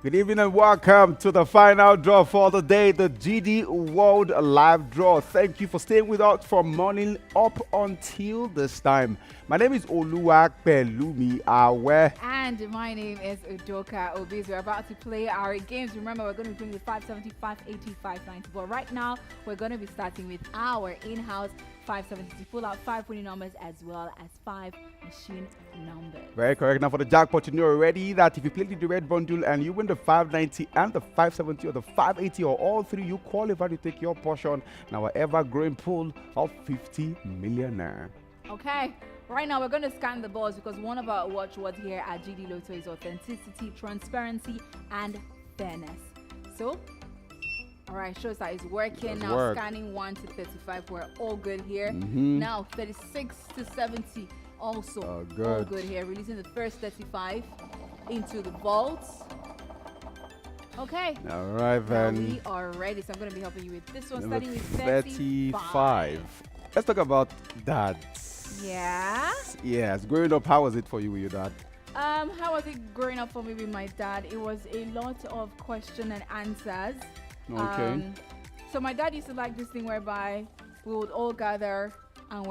Good evening and welcome to the final draw for the day, the GD World Live Draw. Thank you for staying with us from morning up until this time. My name is Oluwapelumi Awe. And my name is Udoka Obiz. We're about to play our games. Remember, we're going to be doing the 570, 580, 590. But right now, we're going to be starting with our in-house 570 to pull out 5 winning numbers as well as 5 machine numbers. Very correct. Now for the jackpot, you know already that if you play the red bundle and you win the 590 and the 570 or the 580 or all three, you qualify to take your portion in our ever-growing pool of 50 millionaire. Okay. Right now, we're going to scan the balls because one of our watchwords here at GD Lotto is authenticity, transparency, and fairness. So, all right, shows that it's working now. Scanning 1 to 35, we're all good here. Now, 36 to 70, also all good here. Releasing the first 35 into the vaults. Okay. All right, then. Now we are ready, so I'm going to be helping you with this one, Number starting with 35. Let's talk about that. Yeah. Yes. Growing up, how was it for you with your dad? How was it growing up for me with my dad? It was a lot of question and answers. Okay. So my dad used to like this thing whereby we would all gather and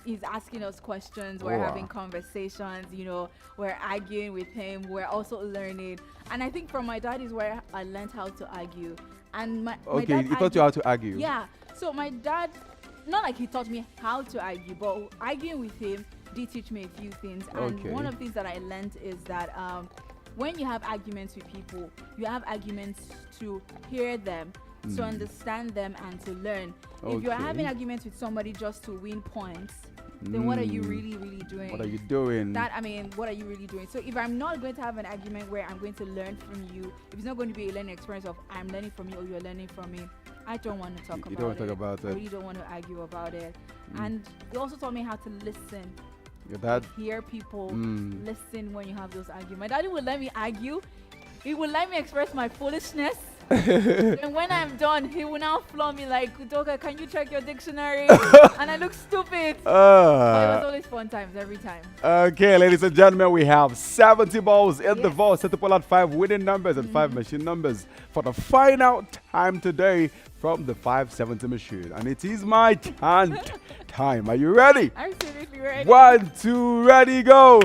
he's asking us questions. We're having conversations. You know, we're arguing with him. We're also learning. And I think from my dad is where I learned how to argue. And my dad he taught you how to argue. Yeah. So my dad, not like he taught me how to argue, but arguing with him did teach me a few things. And one of the things that I learned is that when you have arguments with people, you have arguments to hear them, to understand them, and to learn. If you're having arguments with somebody just to win points, then what are you really doing? What are you doing? What are you really doing? So if I'm not going to have an argument where I'm going to learn from you, if it's not going to be a learning experience of I'm learning from you or you're learning from me, I don't want to talk about it. You don't want to talk about it. I really don't want to argue about it. And he also taught me how to listen. Your dad? Hear people, listen when you have those arguments. My daddy would let me argue. He would let me express my foolishness. And when I'm done, he will now floor me like, Udoka, can you check your dictionary? And I look stupid. But it was always fun times every time. Okay, ladies and gentlemen, we have 70 balls in the vault set to pull out 5 winning numbers and 5 machine numbers for the final time today from the 570 machine. And it is my time. Are you ready? I'm seriously ready. 1, 2, ready, go.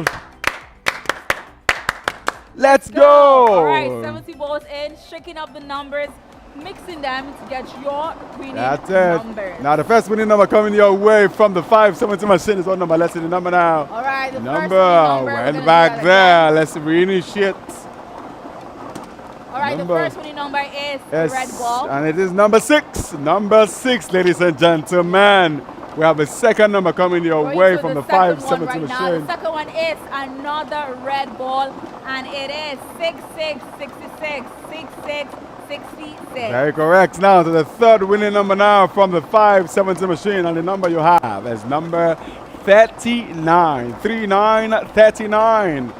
Let's go. All right, 70 balls in, shaking up the numbers, mixing them to get your winning numbers. Now the first winning number coming your way from the 570 machine is what number? Let's see the number now. All right, the number. first winning number. Went back there. Let's reinitiate. All right, the first winning number is the red ball. And it is number 6. Number 6, ladies and gentlemen. We have a second number coming your way from the 570 machine. Now. The second one is another red ball, and it is 6666 6666. Very correct. Now to the third winning number now from the 570 machine, and the number you have is number 39. 3939.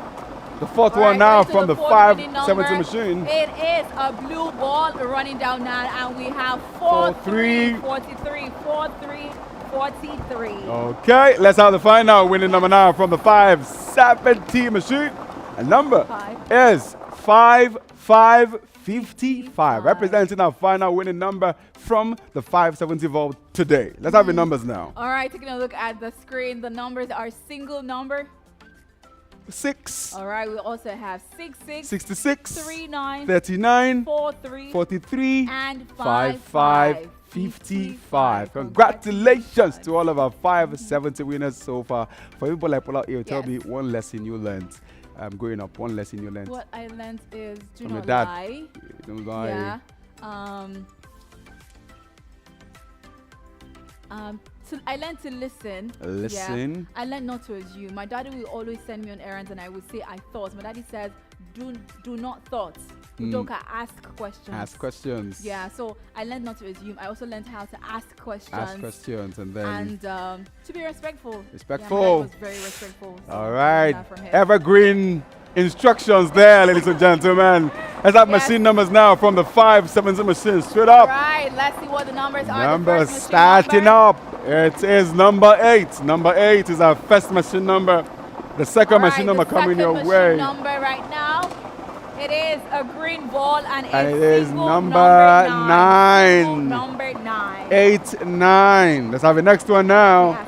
The fourth one now from the 570 machine. It is a blue ball running down now, and we have 4343. 4343. Okay, let's have the final winning number now from the 570 machine. And number is 5555, representing our final winning number from the 570 vault today. Let's have the numbers now. All right, taking a look at the screen, the numbers are single number 6. All right, we also have 66, 66, 39, 39, 43, and 55. 55. Congratulations to all of our 570 winners so far. For people like Paula here, tell me one lesson you learned growing up. One lesson you learned. What I learned is do from not your dad. lie. Don't lie. Yeah. So I learned to listen. Listen. Yeah. I learned not to assume. My daddy will always send me on errands and I would say I thought. My daddy says do not thought. Udoka, ask questions. Ask questions. Yeah, so I learned not to assume. I also learned how to ask questions. Ask questions and then to be respectful. Respectful. Yeah, my dad was very respectful. So all right. Evergreen instructions there, ladies and gentlemen. Let's have machine numbers now from the 570 machine. Straight up. All right, let's see what the numbers are. Numbers starting up. It is number 8. Number 8 is our first machine number. The second machine number coming your way. Number right now It is a green ball and it it's is single number Single 9. number 9. 8, 9. Let's have the next one now. Yes.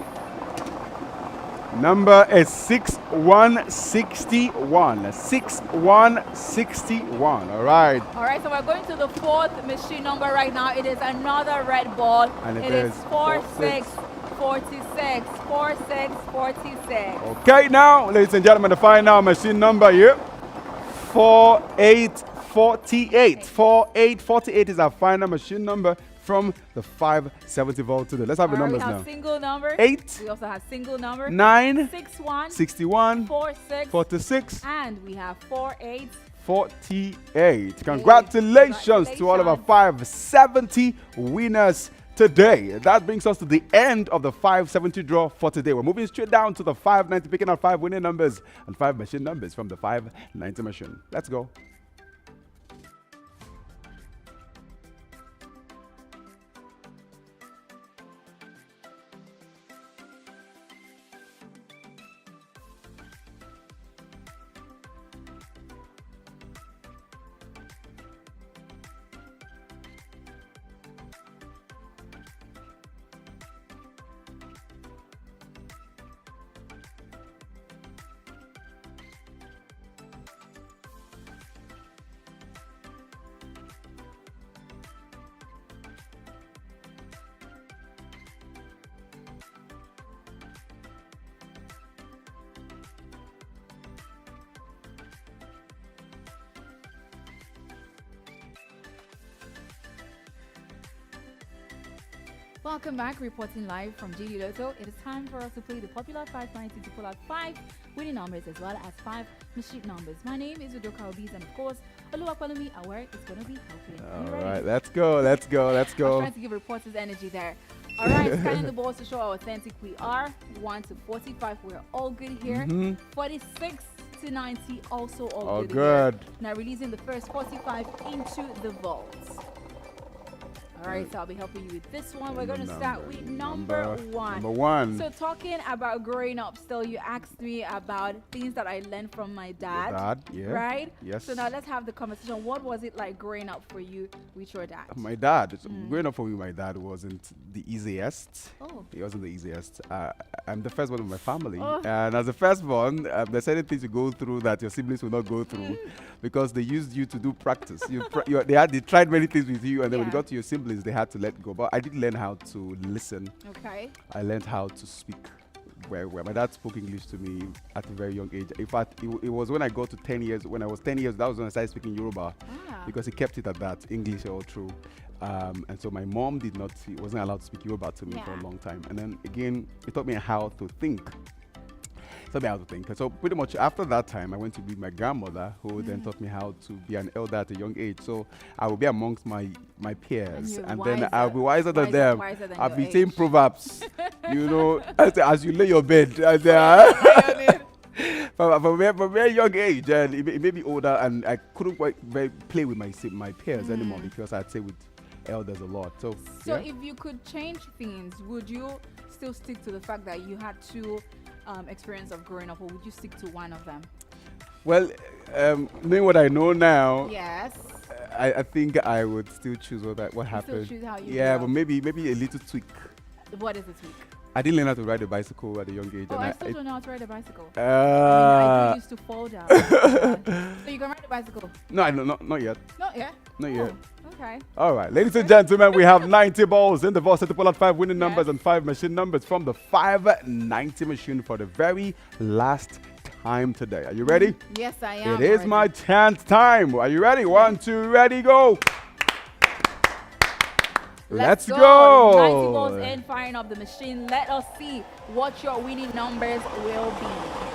Number is 6161. 6161. All right. All right, so we're going to the 4th machine number right now. It is another red ball. And it is 4646. 4646. Okay, now, ladies and gentlemen, the final machine number here. 4848. 4848 is our final machine number from the 570 volt today. Let's have the numbers we have now. Single number. 8. We also have single number. 9. 61. 61. 46. 46. And we have 48. 48. Congratulations to all of our 570 winners today. That brings us to the end of the 570 draw for today. We're moving straight down to the 590, picking out 5 winning numbers and 5 machine numbers from the 590 machine. Let's go. Welcome back, reporting live from GD Lotto. It is time for us to play the popular 590 to pull out 5 winning numbers as well as 5 machine numbers. My name is Udoka Obiz, and of course, Oluwapalumi Aware is going to be helping. All right, let's go. Let's go. Let's I go. was trying to give reporters energy there. All right, scanning the balls to show how authentic we are. 1 to 45, we're all good here. 46 to 90, also all good. Here. Now releasing the first 45 into the vaults. All right, so I'll be helping you with this one. We're going to start with number 1. Number 1. So talking about growing up still, you asked me about things that I learned from my dad. Your dad, yeah. Right? Yes. So now let's have the conversation. What was it like growing up for you with your dad? My dad, growing up for me, my dad wasn't the easiest. Oh. He wasn't the easiest. I'm the first one of my family. And as the first one, there's certain things you go through that your siblings will not go through because they used you to do practice. They tried many things with you, and then when you got to your siblings, they had to let go. But I did learn how to listen. Okay. I learned how to speak where my dad spoke English to me at a very young age. In fact, it was when I got to 10 years, when I was 10 years, that was when I started speaking Yoruba because he kept it at that, English all through. And so my mom wasn't allowed to speak Yoruba to me for a long time. And then again, it taught me how to think. And so pretty much after that time, I went to be my grandmother, who then taught me how to be an elder at a young age. So I will be amongst my peers, and then I'll be wiser than them. I'll be saying proverbs, as you lay your bed. From a very young age, and it made me older, and I couldn't quite play with my peers anymore because I'd say with elders a lot. So if you could change things, would you still stick to the fact that you had two experience of growing up, or would you stick to one of them? Well, knowing what I know now, yes, I think I would still choose what happened. Still choose how you but maybe a little tweak. What is the tweak? I didn't learn how to ride a bicycle at a young age. Oh, I still don't know how to ride a bicycle. I used to fall down. So you can ride a bicycle? No, not yet. Not yet? Not yet. Okay. All right, ladies and gentlemen, we have 90 balls in the vault set to pull out 5 winning numbers and 5 machine numbers from the 590 machine for the very last time today. Are you ready? Yes, I am. It is my 10th time. Are you ready? 1, 2, ready, go. Let's go. 90 balls in, firing up the machine. Let us see what your winning numbers will be.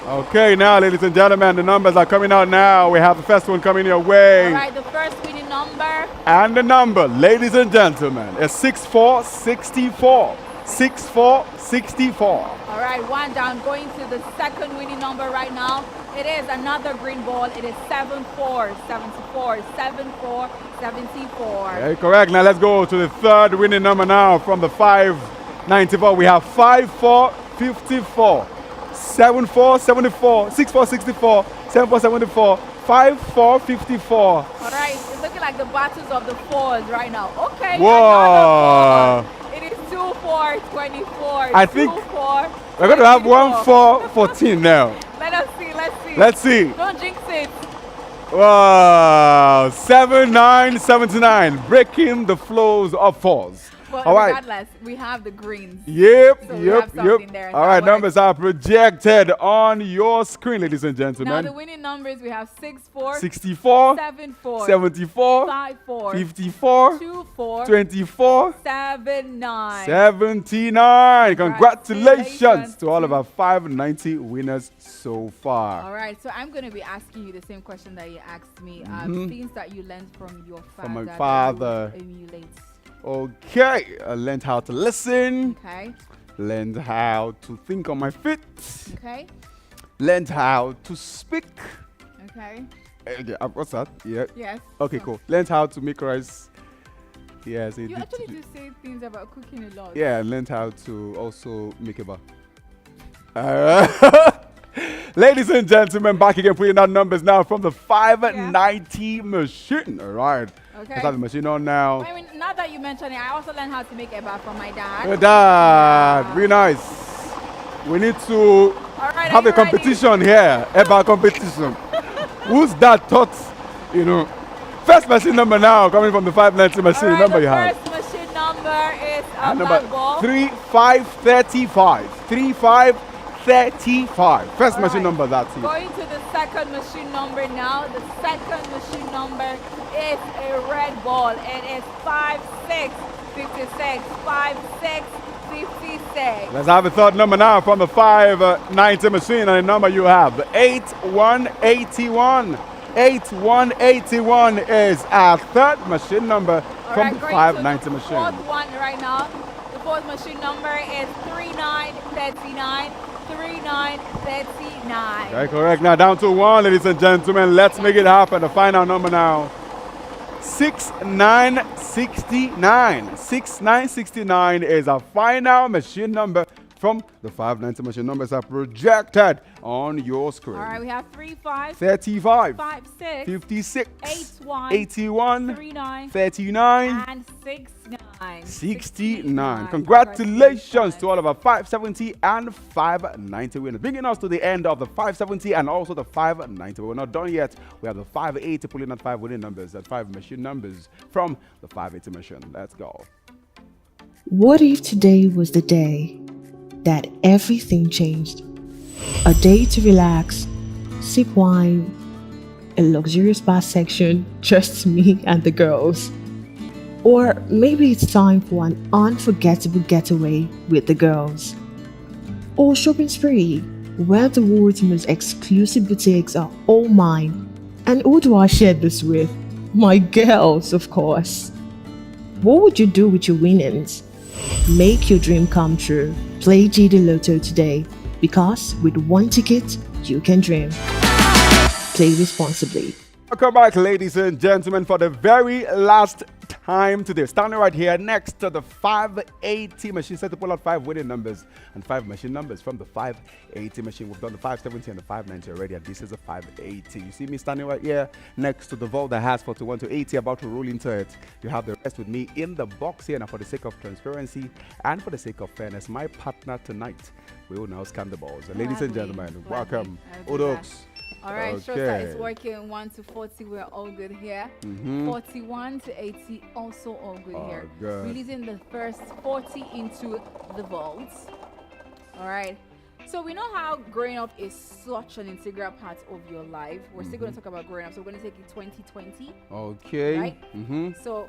Okay, now, ladies and gentlemen, the numbers are coming out now. We have the first one coming your way. All right, the first winning number. And the number, ladies and gentlemen, is 6464. 6464. All right, one down. Going to the second winning number right now. It is another green ball. It is 7474. 7474. Okay, correct. Now let's go to the third winning number now from the 594. We have 5454. 7474. 6464. 7474. 5, 4, 54. All right, it's looking like the battles of the fours right now. Okay, Whoa. another 4. It is 2, 4, 24. I think 2, 4. We're going to have 1, 4, 14 now. Let us see. Let's see. Let's see. Don't jinx it. Wow. 7, 9, 79. Breaking the flows of fours. But All right. regardless, we have the greens. Yep, So we have something there, All that right, works. numbers are projected on your screen, ladies and Now the gentlemen. winning numbers, we have 6, 4, 64, 7, 4, 74, 5, 4, 54, 2, 4, 24, 7, 9. 79. Congratulations Congratulations to all of our 590 winners so far. All right, so I'm going to be asking you the same question that you asked me. Things that you learned from your father. From my that father. you emulate. Okay, I learned how to listen, Okay. learned how to think on my feet, Okay. learned how to speak. Okay. What's that? Yeah. Yes. Okay, cool. Learned how to make rice. Yes, You actually do say things about cooking a lot. Yeah, and learned how to also make a bar. Ladies and gentlemen, back again, putting out numbers now from the 590 machine. All right. Okay. Let's have the machine on now. I mean, now that you mention it, I also learned how to make a bar from my dad. Your dad, very nice. We need to All right, have are a you ready? competition here, a competition. Who's that thought, First machine number now, coming from the 590 machine, All right, number the you have. first machine number is a Number black ball. 3535. 3535. First All machine right. number, that's it. Going to the second machine number now. The second machine number is a red ball. It is 5, 6, 56. 5, 6, 56. Let's have a third number now from the 590 machine, and the number you have, 8181. 8181 is our third machine number from the going 590 to the machine. fourth one right now. The fourth machine number is 3939. 3939. Okay, correct. Now down to 1, ladies and gentlemen. Let's make it happen. The final number now. 6969. 6969 is our final machine number from the 590 machine. Numbers are projected on your screen. All right, we have 3, 5, 35, 5, 6, 56, 81, 81, 39, 39, and 69. 69. Congratulations to all of our 570 and 590 winners. Bringing us to the end of the 570 and also the 590. We're not done yet. We have the 580 pulling at 5 winning numbers and 5 machine numbers from the 580 machine. Let's go. What if today was the day that everything changed? A day to relax, sip wine, a luxurious bar section, just me and the girls. Or maybe it's time for an unforgettable getaway with the girls. Or shopping spree, where the world's most exclusive boutiques are all mine. And who do I share this with? My girls, of course. What would you do with your winnings? Make your dream come true. Play GD Lotto today, because with one ticket, you can dream. Play responsibly. Welcome back, ladies and gentlemen, for the very last time today. Standing right here next to the 580 machine, set to pull out 5 winning numbers and 5 machine numbers from the 580 machine. We've done the 570 and the 590 already, and this is a 580. You see me standing right here next to the vault that has 41 to 80, about to roll into it. You have the rest with me in the box here. Now, for the sake of transparency and for the sake of fairness, my partner tonight will now scan the balls. Ladies and gentlemen, welcome. Odox. All right, Okay. shows that it's working 1 to 40. We're all good here. 41 to 80, also all good here. good. Releasing the first 40 into the vaults. All right. So we know how growing up is such an integral part of your life. We're still going to talk about growing up. So we're going to take it 2020. Okay. Right? So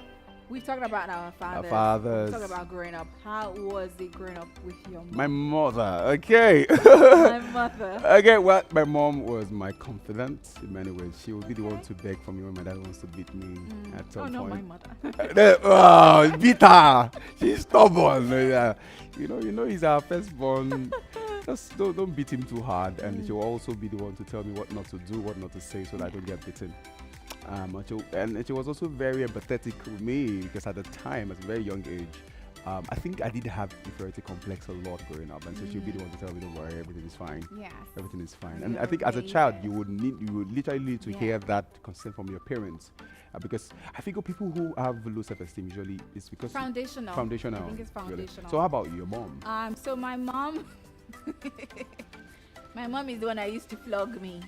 we've talked about our fathers. fathers. We've talked about growing up. How was it growing up with your mom? My mother. Okay. My mother. Okay, well, my mom was my confidant in many ways. She would be the one to beg for me when my dad wants to beat me at some Oh, no, point. my mother. Oh, beat her. She's stubborn. Yeah. You know, he's our firstborn. Just don't beat him too hard. And she will also be the one to tell me what not to do, what not to say, so that I don't get beaten. And she was also very empathetic with me, because at the time, at a very young age, I think I did have inferiority complex a lot growing up, and so she'll be the one to tell me, "Don't worry, everything is fine. Yes. Everything is fine." You And I are think as a child, amazing. you would literally need to Yeah. hear that consent from your parents, because I think people who have low self-esteem usually it's because Foundational. foundational. I think it's really. foundational. So how about your mom? So my mom, my mom is the one that used to flog me.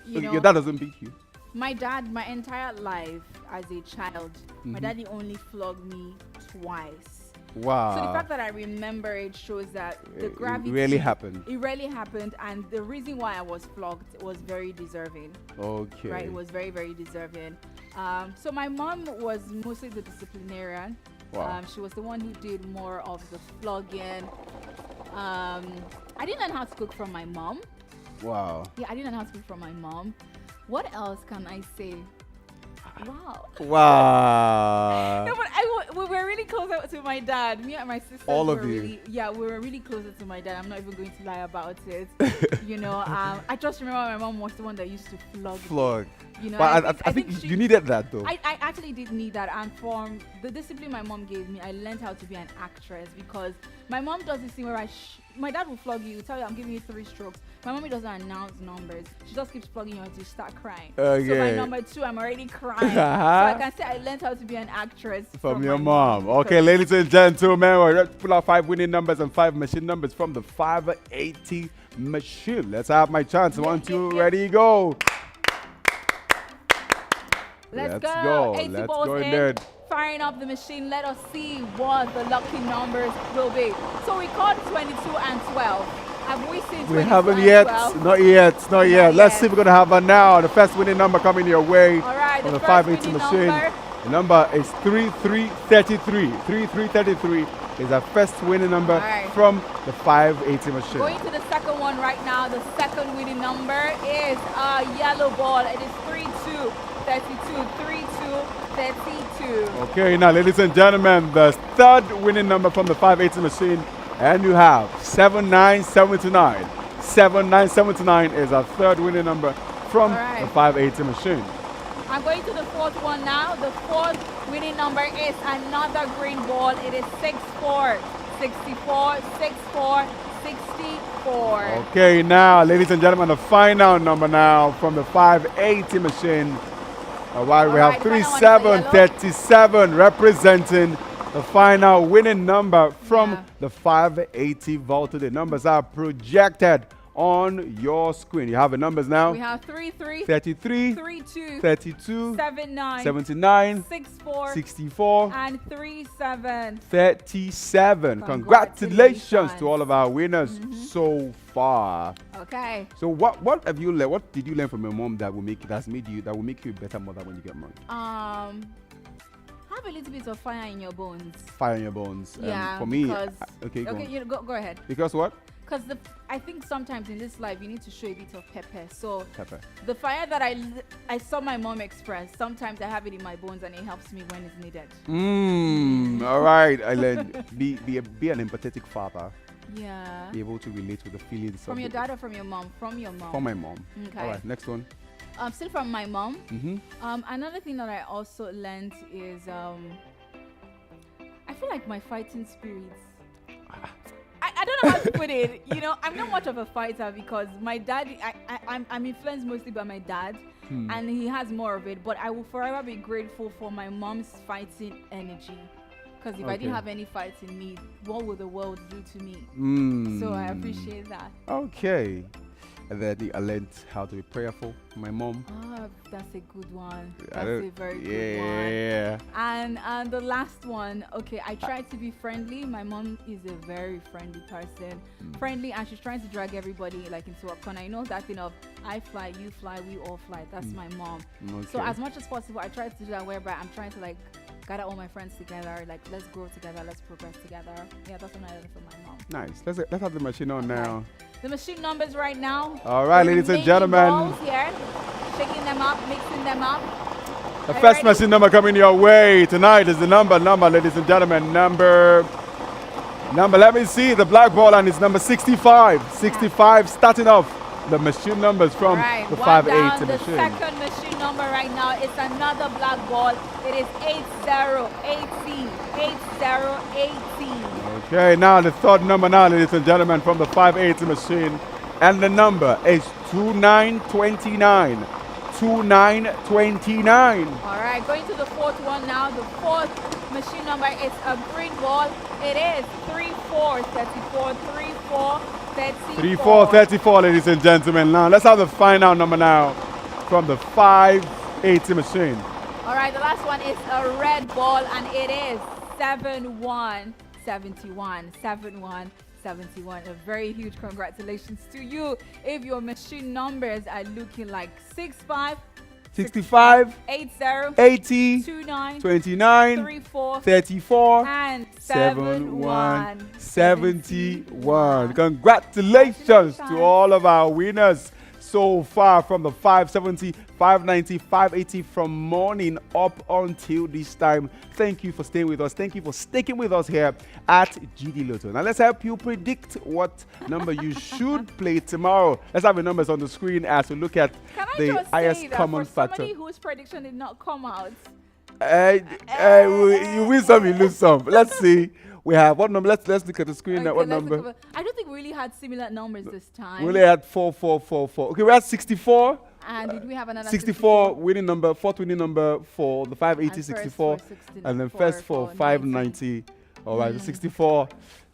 You know, Your dad doesn't beat you. my dad, my entire life as a child, my Mhm. daddy only flogged me twice. Wow. So the fact that I remember it shows that the It gravity really happened. It really happened, and the reason why I was flogged was very deserving. Okay. Right, it was very, very deserving. So my mom was mostly the disciplinarian. Wow. She was the one who did more of the flogging. I didn't learn how to cook from my mom. Wow. Yeah, I didn't learn how to cook from my mom. What else can I say? Wow. Wow. No, but we were really close to my dad. Me and my sister. All of were you. Really, yeah, we were really closer to my dad. I'm not even going to lie about it. You know, I just remember my mom was the one that used to flog. me. Flog. You know, But and I think she- you needed that though. I actually did need that, and from the discipline my mom gave me, I learned how to be an actress, because my mom does this thing where my dad will flog you, tell you I'm giving you 3 strokes. My mommy doesn't announce numbers. She just keeps flogging you until you start crying. So by Okay. number 2, I'm already crying. So I can say I learned how to be an actress From your my mom. Okay, because- ladies and gentlemen, we're going to pull out 5 winning numbers and 5 machine numbers from the 580 machine. Let's have my chance. 1, 2, ready, go. Let's Let's go. go. 80 Let's balls go in. indeed. Firing up the machine. Let us see what the lucky numbers will be. So we called 22 and 12. Have we seen 22 We haven't and yet. 12? Not yet. Not yet. Let's yet. see if we're going to have one now. The first winning number coming your way All right, from the the first 580 winning machine. number. The number is 3333. 3333 is our first winning number All right. from the 580 machine. Going to the second one right now. The second winning number is a yellow ball. It is 32, 32, 32, 32. Okay, now, ladies and gentlemen, the third winning number from the 580 machine, and you have 7979. 7979 is our third winning number from All right. the 580 machine. I'm going to the fourth one now. The fourth winning number is another green ball. It is 64, 64, 64, 64. Okay, now, ladies and gentlemen, the final number now from the 580 machine. All right, we All have right, the final one is the 3737 representing the final winning number from Yeah. the 580 vault. The numbers are projected on your screen. You have the numbers now. We have 33, 33, 32, 32, 79, 79, 64, 64, and 37. 37. Congratulations Congratulations. to all of our winners so far. Okay. So what have you learned? What did you learn from your mom that will make you a better mother when you get married? Have a little bit of fire in your bones. Fire in your bones. Yeah. For me, because- okay, go Okay, on. you go ahead. Because what? Because I think sometimes in this life you need to show a bit of pepper. So Pepper. the fire that I saw my mom express, sometimes I have it in my bones and it helps me when it's needed. All right. I learned be an empathetic father. Yeah. Be able to relate with the feelings From of your dad or from your mom? From your mom. From my mom. Okay. All right. Next one. Still from my mom. Mm-hmm. Another thing that I also learned is I feel like my fighting spirits. I don't know how to put it. You know, I'm not much of a fighter because my dad. I'm influenced mostly by my dad, and he has more of it. But I will forever be grateful for my mom's fighting energy. Because if I Okay. didn't have any fights in me, what would the world do to me? So I appreciate that. Okay. And then I learned how to be prayerful for my mom. Oh, that's a good one. I That's don't- a very good one. Yeah. And the last one, okay, I try to be friendly. My mom is a very friendly person. Friendly, and she's trying to drag everybody like into a corner. You know that thing of I fly, you fly, we all fly. That's my mom. So Okay. as much as possible, I try to do that whereby I'm trying to like gather all my friends together, like let's grow together, let's progress together. Yeah, that's what I learned from my mom. Nice. Let's have the machine on Okay. now. The machine numbers right now. All right, the ladies and remaining gentlemen. balls here, shaking them up, mixing them up. The Are you first ready? machine number coming your way tonight is the number, ladies and gentlemen. Number, let me see the black ball, and it's number 65. 65 starting off the machine numbers from Right, the one 580 down. The machine. second machine number right now is another black ball. It is 8080. 8080. Okay, now the third number now, ladies and gentlemen, from the 580 machine. And the number is 2929. 2929. All right, going to the fourth one now. The fourth machine number is a green ball. It is 3434. 3434. 3434, ladies and gentlemen. Now, let's have the final number now from the 580 machine. All right, the last one is a red ball, and it is 7171. 7171. A very huge congratulations to you if your machine numbers are looking like 65, 65, 80, 80, 29, 29, 34, 34, and 71, 71. 71. Congratulations to all of our winners so far from the 570, 590, 580 from morning up until this time. Thank you for staying with us. Thank you for sticking with us here at GD Lotto. Now let's help you predict what number you should play tomorrow. Let's have the numbers on the screen as we look at the highest common factor. Somebody whose prediction did not come out. You win some, you lose some. Let's see. We have what number? Let's look at the screen. Okay, What number? I don't think we really had similar numbers this time. We only had 4444. Okay, we're at 64. And did we have another 64 winning number, fourth winning number for the 580, And 64, first for 16, and then first for 590. All right, the 64.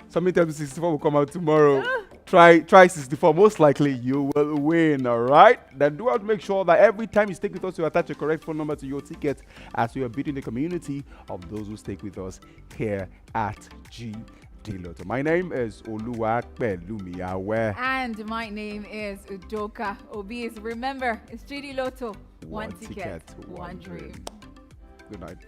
Somebody tells me 64 will come out tomorrow. Try 64. Most likely you will win. All right. Then do have to make sure that every time you stick with us, you attach a correct phone number to your ticket, as we are building the community of those who stick with us here at GD Lotto. My name is Oluwapelumi. And my name is Udoka Obiz. Remember, it's GD Lotto. One ticket, one dream. Good night.